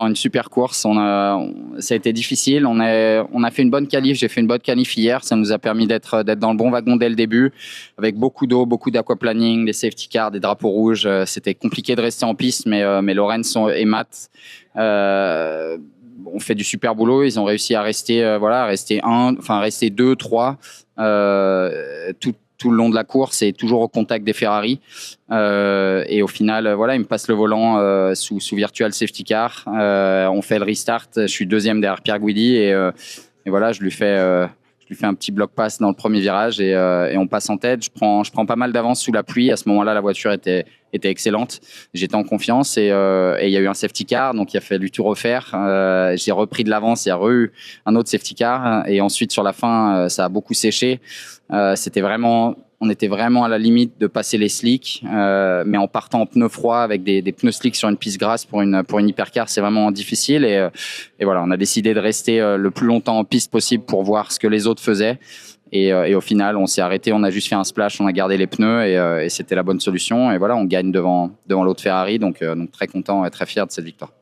Une super course, ça a été difficile. On a fait une bonne qualif. J'ai fait une bonne qualif hier. Ça nous a permis d'être dans le bon wagon dès le début, avec beaucoup d'eau, beaucoup d'aquaplaning, des safety cars, des drapeaux rouges. C'était compliqué de rester en piste, mais Lorenz et Matt ont fait du super boulot. Ils ont réussi à rester, rester 2, 3 tout le long de la course et toujours au contact des Ferrari. Et au final, ils me passent le volant sous virtual safety car. On fait le restart. Je suis deuxième derrière Pierre Guidi et voilà, je lui fais un petit bloc pass dans le premier virage et on passe en tête. Je prends pas mal d'avance sous la pluie. À ce moment-là, la voiture était excellente. J'étais en confiance et il y a eu un safety car, donc il a fallu tout refaire. J'ai repris de l'avance, il y a eu un autre safety car et ensuite sur la fin, ça a beaucoup séché. On était vraiment à la limite de passer les slicks, mais en partant en pneus froids avec des pneus slicks sur une piste grasse pour une hypercar, c'est vraiment difficile. Et voilà, on a décidé de rester le plus longtemps en piste possible pour voir ce que les autres faisaient. Et au final, on s'est arrêté, on a juste fait un splash, on a gardé les pneus et c'était la bonne solution. Et voilà, on gagne devant l'autre Ferrari, donc très content et très fier de cette victoire.